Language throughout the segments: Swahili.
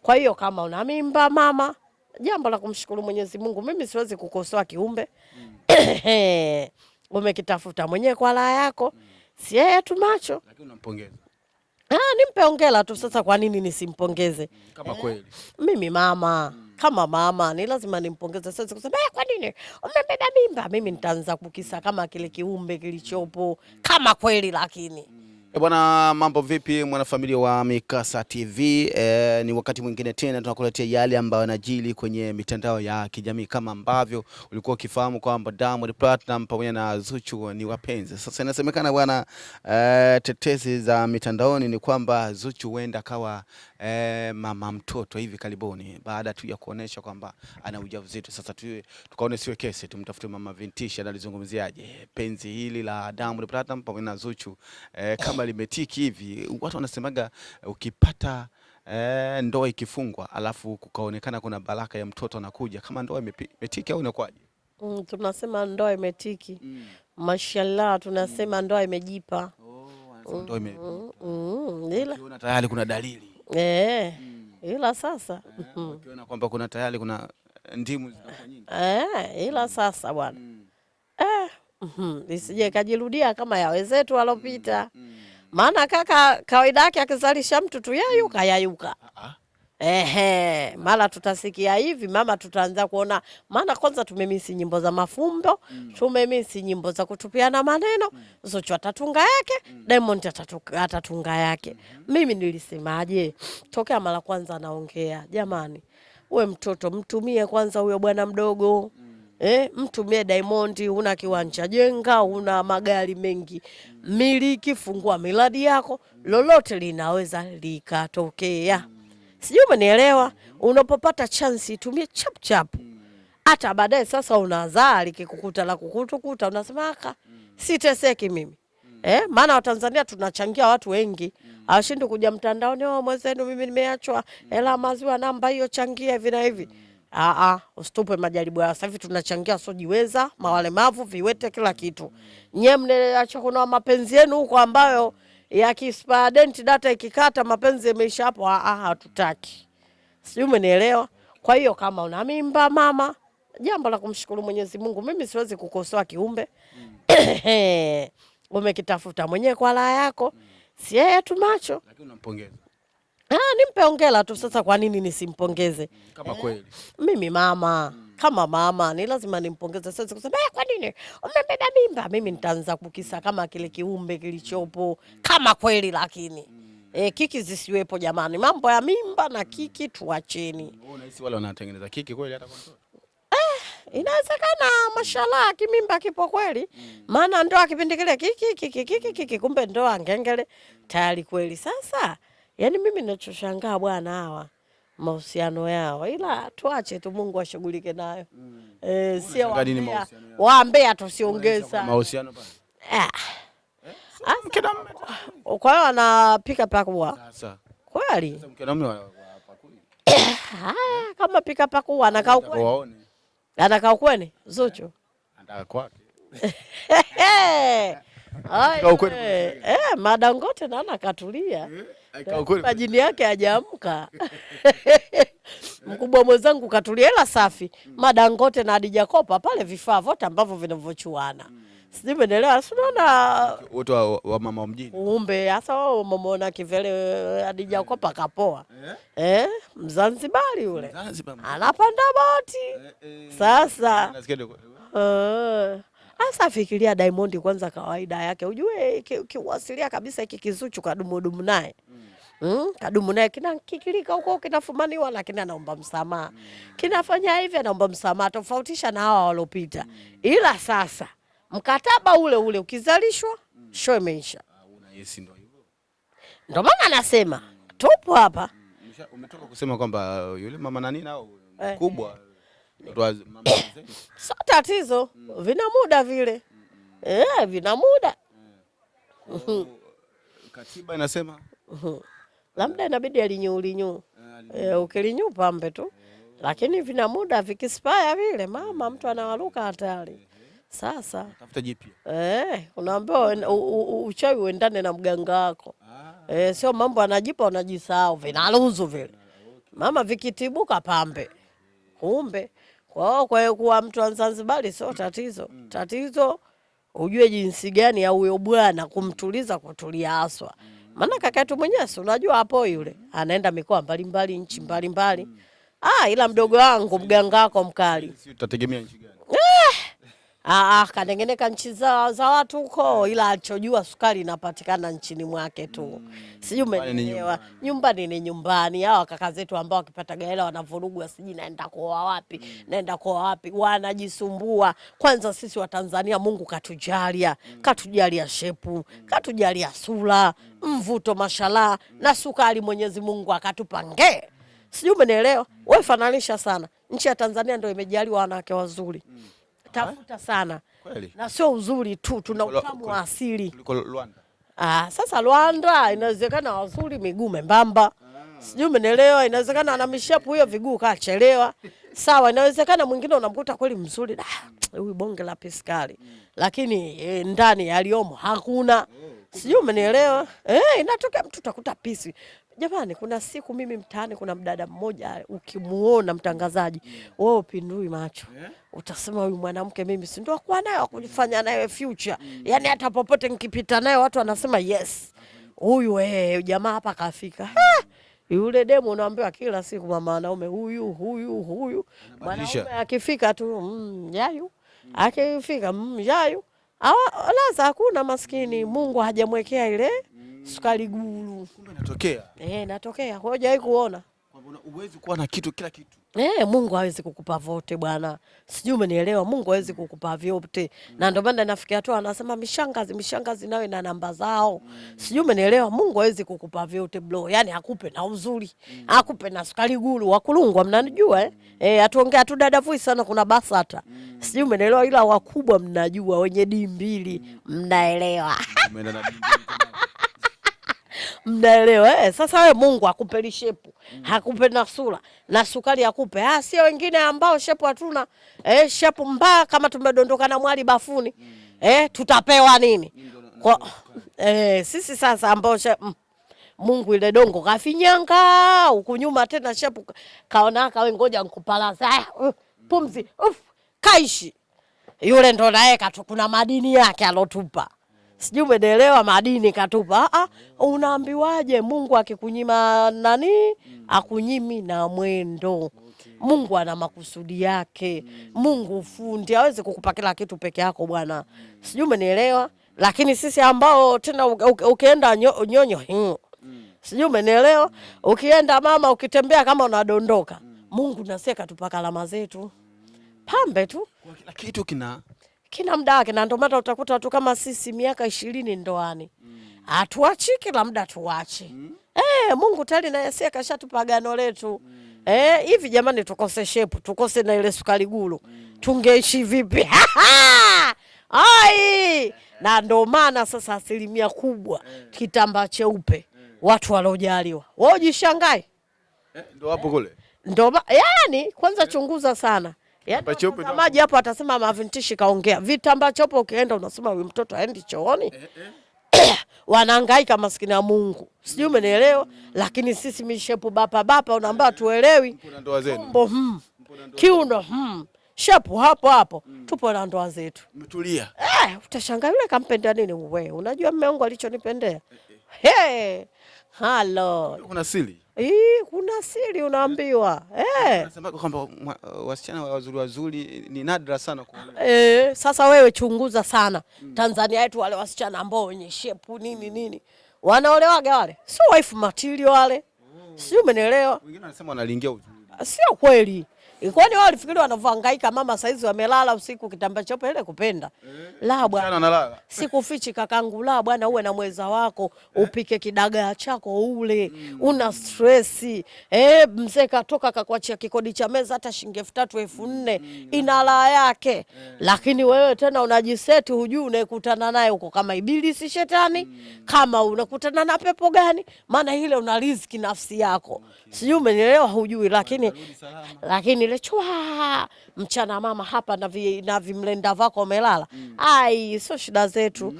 Kwa hiyo kama una mimba mama, jambo la kumshukuru Mwenyezi Mungu, mimi siwezi kukosoa kiumbe. Umekitafuta mwenyewe kwa raha yako. Si yeye tu macho. Lakini unampongeza. Nimpe hongera tu sasa, kwa nini nisimpongeze? Kama kweli. Mimi mama, kama mama ni lazima nimpongeze. Sasa kusema kwa nini umebeba mimba? Mimi nitaanza kukisa kama kile kiumbe kilichopo kama kweli lakini. Bwana, mambo vipi mwanafamilia wa Mikasa TV? Ni wakati mwingine tena tunakuletea yale ambayo yanajili kwenye mitandao ya kijamii, kama ambavyo ulikuwa ukifahamu kwamba Diamond Platnumz pamoja na Zuchu ni wapenzi. Sasa inasemekana bwana, tetesi za mitandaoni ni kwamba Zuchu huenda akawa mama mtoto hivi karibuni, baada tu ya kuonesha kwamba ana ujauzito. Sasa tukaone siwe kesi, tumtafute mama Vintisha analizungumziaje penzi hili la Diamond Platnumz pamoja na Zuchu, kama limetiki hivi. Watu wanasemaga ukipata ndoa ikifungwa alafu kukaonekana kuna baraka ya mtoto anakuja, kama ndoa imetiki au inakuwaje? Tunasema ndoa imetiki. Mashallah, tunasema ndoa imejipa. Ndoa Ila tayari kuna dalili. Ila sasa ukiona kwamba kuna tayari kuna ndimu zinakuwa nyingi. Ila sasa bwana. Isije kajirudia kama ya wenzetu walopita. Maana kaka kawaida yake akizalisha mtu tu yayuka. Mara tutasikia hivi, mama tutaanza kuona. Maana kwanza tumemisi nyimbo za mafumbo, tumemisi nyimbo za kutupiana maneno. Zuchu atatunga yake, Diamond atatunga yake. Mimi nilisemaje? Tokea mara kwanza naongea, jamani, uwe mtoto mtumie kwanza huyo bwana mdogo. Mtumie Diamond, una kiwanja jenga, una magari mengi, miliki, fungua miradi yako, lolote linaweza likatokea. Sijui umenielewa? Unapopata chance itumie chap chap. Hata baadaye sasa unazaa likikukuta la kukutukuta unasema siteseki mimi. Maana Watanzania tunachangia watu wengi. Hawashindi kuja mtandaoni, mwenzenu mimi nimeachwa, hela maziwa namba hiyo changia hivi na hivi. Usitupe majaribu ya sasa hivi tunachangia sojiweza, mawalemavu, viwete, kila kitu. Nyie mneacha kuna mapenzi yenu huko ambayo ya kispadent data ikikata mapenzi yameisha hapo. Hatutaki. Sijui umenielewa? Kwa hiyo kama una mimba mama, jambo la kumshukuru Mwenyezi Mungu, mimi siwezi kukosoa kiumbe. Umekitafuta mwenyewe kwa raha yako. Si yeye tu macho. Lakini unampongeza. Nimpe hongera tu sasa, kwa nini nisimpongeze? Kama kweli. Mimi mama, kama mama ni lazima nimpongeze. Sasa kusema kwa nini umebeba mimba? Mimi nitaanza kukisa kama kile kiumbe kilichopo kama kweli lakini. Kiki zisiwepo jamani. Mambo ya mimba na kiki tuacheni. Unahisi wale wanatengeneza kiki kweli hata kwa mtoto? Inawezekana mashallah kimimba kipo kweli. Maana ndoa kipindi kile kiki kumbe ndoa ngengele tayari kweli. Sasa yani mimi ninachoshangaa bwana hawa mahusiano yao, ila tuache tu Mungu ashughulike nayo. Sio waambia tusiongeza mahusiano bwana. Kwa hiyo anapika pakua. Sasa Kweli? Sasa mke na mume hapakui. Kama pika pakua anakaa kweli. Anakaa kweli Zuchu. Anataka kwake. Madangote naona katulia. Majini yake hajaamka. Mkubwa mwenzangu katulia, ila safi. Madangote na Hadija Kopa pale vifaa vote ambavyo vinavyochuana. Sijui umeelewa? Unaona wote wa mama mjini. Umbe hasa wao umeona kivele Hadija Kopa kapoa. Mzanzibari yule. Anapanda boti. Sasa asa fikiria Diamond kwanza, kawaida yake ujue kiwasilia kabisa hiki Kizuchu kadumudumu naye. Kadumu naye kinakikilika huko kinafumaniwa, lakini anaomba msamaha. Kinafanya hivi anaomba msamaha, tofautisha na hawa walopita. Ila sasa mkataba ule ule ukizalishwa show imeisha. Unahisi ndio hivyo? Ndio maana anasema tupo hapa. Umetoka kusema kwamba yule mama nani nao kubwa mama sio tatizo, vina muda vile. Vina muda. Katiba inasema labda inabidi alinyu. Ukilinyu pambe tu. Lakini vina muda vikispaya vile mama mtu anawaruka hatari. Sasa tafuta jipya. Unaambiwa uchawi uendane na mganga wako. Sio mambo anajipa unajisahau vinaruhusu vile. Mama vikitibuka pambe. Kumbe. Kwa hiyo kuwa mtu wa Zanzibar sio tatizo. Tatizo ujue jinsi gani ya huyo bwana kumtuliza kutulia haswa. Maana kaka yetu mwenyewe unajua hapo yule anaenda mikoa mbalimbali, nchi mbalimbali. Ila mdogo wangu mganga wako mkali. Si utategemea nchi gani? Katengeneka nchi za watu huko, ila alichojua sukari inapatikana nchini mwake tu. Sijui umeelewa. Nyumbani ni nyumbani. Hao kaka zetu ambao wakipata hela wanavurugwa, sijui naenda kuoa wapi, naenda kuoa wapi, wanajisumbua. Kwanza sisi wa Tanzania Mungu katujalia shepu, katujalia sura, mvuto mashallah, na sukari Mwenyezi Mungu akatupa nge. Sijui umeelewa. Wewe fananisha sana. Nchi ya Tanzania ndio imejaliwa wanawake wazuri. Tafuta sana. Kweli. Na sio uzuri tu, tuna utamu wa asili. Kuliko Rwanda. Sasa Rwanda inawezekana wazuri miguu membamba. Sijui umeelewa, inawezekana ana mishapu hiyo viguu kaachelewa. Sawa, inawezekana mwingine unamkuta kweli mzuri. Huyu bonge la piskali. Lakini ndani aliomo hakuna. Sijui umeelewa. Inatokea mtu utakuta pisi. Jamani, kuna siku mimi mtaani kuna mdada mmoja ukimuona mtangazaji, wewe upindui macho. Utasema huyu mwanamke mimi si ndio kwa naye kujifanya naye future. Yaani hata popote nikipita naye watu wanasema yes. Huyu jamaa hapa kafika. Yule demo unaambiwa kila siku mama wanaume huyu. Mwanaume akifika tu yayu. Akifika yayu. Laza hakuna maskini, Mungu hajamwekea ile sukari gulu. Kumbe inatokea. Inatokea. Hujawahi kuona? Kwamba uwezi kuwa na kitu kila kitu. Mungu hawezi kukupa vote bwana. Sijui umenielewa, Mungu hawezi kukupa vyote. Na ndio maana nafikia tu anasema mishangazi nawe na namba zao. Sijui umenielewa, Mungu hawezi kukupa vyote bro. Yaani akupe na uzuri, akupe na sukari gulu, wakulungwa mnanijua atuongea tu dada vui sana kuna BASATA. Sijui umenielewa, ila wakubwa mnajua wenye D2 mnaelewa. Umeenda na D2. Mnaelewa sasa wewe Mungu akupe shepu, hakupe na sura na sukari akupe. Sio wengine ambao shepu hatuna. Shepu mbaya kama tumedondoka na mwali bafuni. Tutapewa nini? Kwa sisi sasa ambao Mungu ile dongo kafinyanga huku nyuma tena shepu kaona wewe ngoja nikupalaza. Pumzi. Kaishi. Yule ndo naye kuna madini yake alotupa. Sijui umeelewa, madini katupa. Unaambiwaje Mungu akikunyima nani? Akunyimi na mwendo. Mungu ana makusudi yake. Mungu fundi hawezi kukupa kila kitu peke yako bwana. Sijui umenielewa, lakini sisi ambao tena ukienda nyonyo. Sijui umenielewa, ukienda mama ukitembea kama unadondoka. Mungu nasiye katupa kalama zetu. Pambe tu. Kila kitu kina muda wake, na ndio maana utakuta watu kama sisi miaka 20 ndoani. Hatuachi kila muda tuache. Mungu tayari na yeye kashatupa agano letu. Hivi jamani tukose shepu, tukose na ile sukari gulu. Tungeishi vipi? Na ndio maana sasa asilimia kubwa kitambaa cheupe watu waliojaliwa. Wao jishangae. Ndio hapo kule. Ndio yani kwanza chunguza sana. Maji hapo atasema Mavintishi kaongea. Vitambaa chopo ukienda unasema huyu mtoto haendi chooni. Wanahangaika maskini ya Mungu. Sijui umenielewa, lakini sisi mishepu bapa unaambia tuelewi. Ndoa zenu. Kiuno shepu hapo. Tupo na ndoa zetu. Umetulia. Utashangaa yule kampenda nini wewe? Unajua mume wangu alichonipendea? Halo. Kuna siri? Kuna siri unaambiwa. Nasema kwamba wasichana wazuri ni nadra sana kuolewa. Sasa wewe chunguza sana. Tanzania yetu wale wasichana ambao wenye shepu nini. Wanaolewaga wale. Sio wife material wale. Sio umenielewa? Wengine wanasema wanalingia uzuri. Sio kweli. Kwani wao walifikiri wanavyohangaika mama saizi wamelala usiku kitambaa chope ile kupenda. La bwana. Sikufichi kakangu, la bwana, uwe na mweza wako, upike kidagaa chako ule. Una stress. Mzee katoka kakuachia kikodi cha meza hata shilingi 3,000 4,000 ina la yake. Lakini wewe tena unajiseti hujui unakutana naye huko kama ibilisi shetani, kama unakutana na pepo gani? Maana ile una riziki nafsi yako. Sijui umenielewa, hujui, lakini ile chwa mchana mama hapa na vimlenda vako umelala. Sio shida zetu.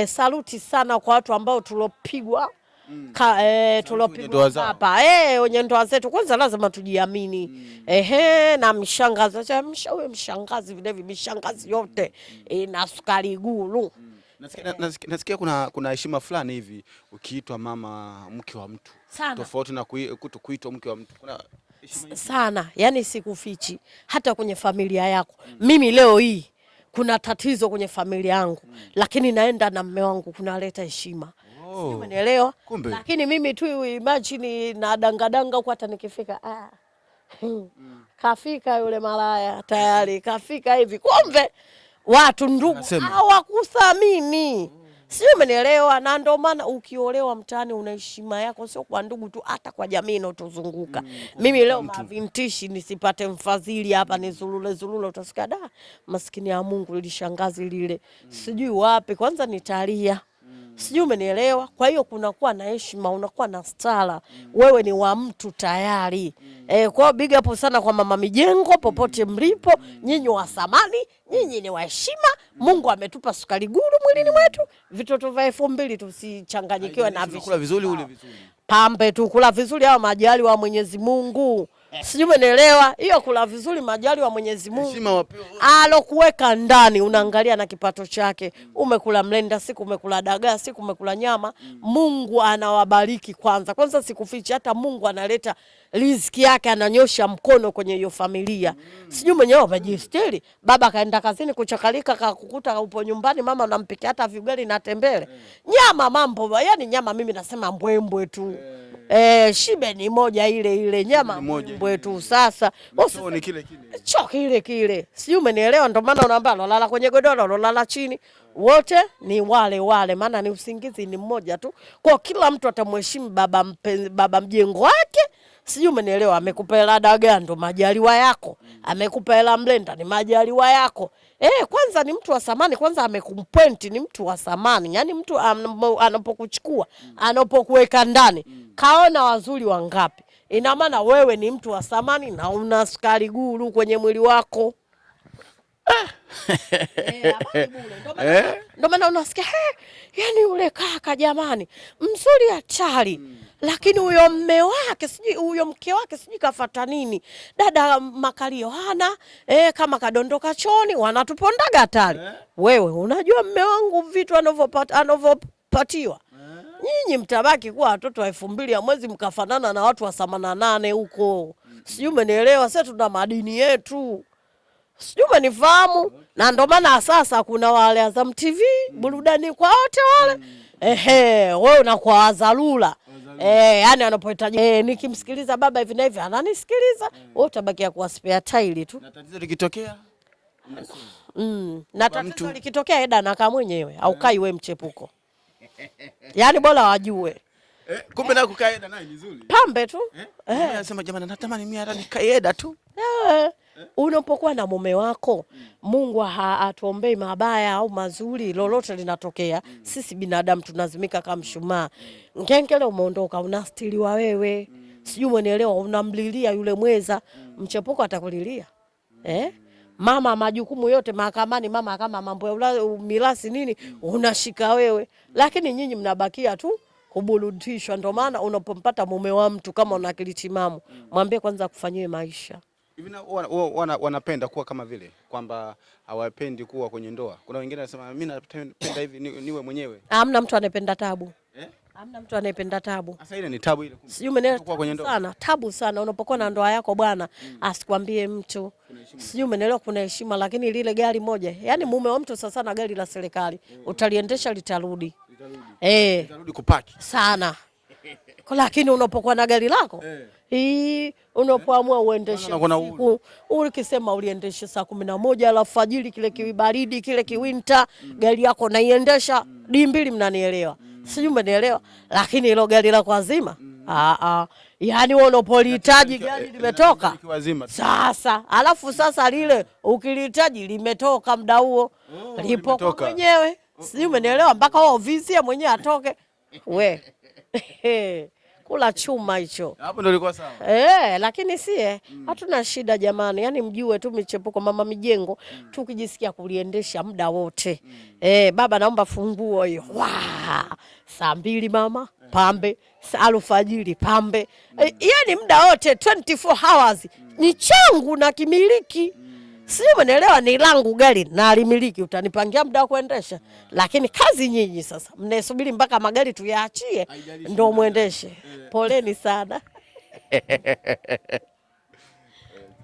Saluti sana kwa watu ambao tulopigwa tulopigwa hapa wenye ndoa zetu kwanza lazima tujiamini. Na mshangazi mshangazi vile vile mishangazi yote na sukari guru. Nasikia kuna heshima fulani hivi ukiitwa mama mke wa mtu tofauti na kuitwa mke wa mtu. Kuna sana, yani sikufichi hata kwenye familia yako. Mimi leo hii kuna tatizo kwenye familia yangu, lakini naenda na mume wangu kunaleta heshima. Umeelewa? Lakini mimi tu imagine na dangadanga huko, hata nikifika kafika yule malaya tayari kafika hivi, kumbe watu ndugu hawakuthamini. Sio, umenielewa? Na ndio maana ukiolewa mtaani una heshima yako, sio kwa ndugu tu, hata kwa jamii inayotuzunguka. Mimi leo mavintishi nisipate mfadhili hapa nizulule utasikia maskini ya Mungu lilishangazi lile sijui wapi, kwanza nitalia. Sijui, umenielewa? Kwa hiyo kunakuwa na heshima, unakuwa na stara, wewe ni wa mtu tayari. Kwa hiyo big up sana kwa Mama Mijengo popote mlipo, nyinyi wa thamani, nyinyi ni wa heshima. Mungu ametupa sukari guru mwilini mwetu, vitoto vya 2000 tusichanganyikiwe na kula vizuri ule vizuri. Pambe tu kula vizuri au majali wa Mwenyezi Mungu. Sijui, umenielewa? Hiyo kula vizuri majali wa Mwenyezi Mungu. Alokuweka ndani unaangalia na kipato chake. Umekula mlenda siku, umekula dagaa siku, umekula nyama. Mungu anawabariki kwanza. Kwanza sikufichi, hata Mungu analeta riziki yake, ananyosha mkono kwenye hiyo familia. Sijui mwenyewe umejistiri. Baba kaenda kazini kuchakalika, kakukuta upo nyumbani, mama anampikia hata vigali na tembele. Nyama mambo, yani nyama mimi nasema mbwembwe tu. Shibe ni moja ile nyama mbwe tu. Sasa ni kile kile. Sijui, umenielewa? Ndio maana unaambia lolala kwenye godoro, lolala chini, wote ni wale, maana ni usingizi ni mmoja tu. Kwa kila mtu atamheshimu baba mjengo wake. Sijui, umenielewa? Amekupa hela dagaa ndo majaliwa yako, amekupa hela mlenda ni majaliwa yako. Kwanza ni mtu wa thamani, kwanza amekumpoint ni mtu wa thamani. Yani mtu anapokuchukua, anapokuweka ndani, kaona wazuri wangapi. Ina maana wewe ni mtu wa thamani na una sukari guru kwenye mwili wako. Ndio maana unasikia yani yule kaka jamani mzuri hatari. Lakini huyo mme wake sijui, huyo mke wake sijui kafuata nini. Dada makalio hana, kama kadondoka choni wanatupondaga hatari. Wewe unajua mme wangu vitu anavyopatiwa. Nyinyi mtabaki kuwa watoto wa 2000 ya mwezi mkafanana na watu wa 88 huko. Sijui, umenielewa? Sasa tuna madini yetu. Sijui, umenifahamu? Na ndio maana sasa kuna wale Azam TV burudani kwa wote wale. Wewe unakuwa wazalula. Yani anapohitaji nikimsikiliza baba hivi na hivi ananisikiliza, wewe utabakia kuwa spare tile tu. Na tatizo likitokea na tatizo likitokea Eda na kama mwenyewe au kai wewe mchepuko. Yani bora wajue. Kumbe na kukaa Eda naye vizuri. Pambe tu. Anasema jamani natamani mimi hata nikae Eda tu. Unapokuwa na mume wako, Mungu atuombei mabaya au mazuri, lolote linatokea. Sisi binadamu tunazimika kama mshumaa. Ngengele umeondoka, unastiliwa wewe. Sijui, umenielewa? Unamlilia yule mweza, mchepuko atakulilia. Mama majukumu yote mahakamani, mama kama mambo ya mirasi nini unashika wewe. Lakini nyinyi mnabakia tu kuburudishwa. Ndio maana unapompata mume wa mtu kama una akili timamu, mwambie kwanza kufanyiwe maisha. Hivi wanapenda kuwa kama vile kwamba hawapendi kuwa kwenye ndoa. Kuna wengine wanasema mimi napenda hivi niwe mwenyewe. Hamna mtu anayependa tabu. Hamna mtu anayependa tabu. Sasa ile ni tabu ile. Sijui umeelewa? Sana tabu sana unapokuwa na ndoa yako bwana, asikwambie mtu. Sijui umeelewa? Kuna heshima, lakini lile gari moja, yani mume wa mtu sasa na gari la serikali, utaliendesha litarudi. Litarudi kupaki. Sana. Lakini unapokuwa na gari lako unapoamua uendeshe usiku, ukisema uliendeshe saa 11 alfajiri, kile kibaridi kile kiwinter, gari yako naiendesha D2, mnanielewa? Sijui umenielewa? Lakini hilo gari lako azima yani wewe unapolihitaji gari limetoka sasa, alafu sasa lile ukilihitaji limetoka muda huo, lipo kwa mwenyewe. Sijui umenielewa? Mpaka wao vizie mwenyewe atoke we kula chuma hicho. Hapo ndio ilikuwa sawa. Lakini sie hatuna shida jamani. Yani mjue tu michepuko Mama Mijengo tukijisikia kuliendesha muda wote. Baba naomba funguo hiyo. Saa 2 mama. pambe, alfajiri pambe. Yaani muda wote 24 hours ni changu na kimiliki. Sio, umeelewa? Ni langu gari na alimiliki, utanipangia muda wa kuendesha. Lakini kazi nyinyi sasa mnaesubiri mpaka magari tuyaachie ndio muendeshe. Poleni sana.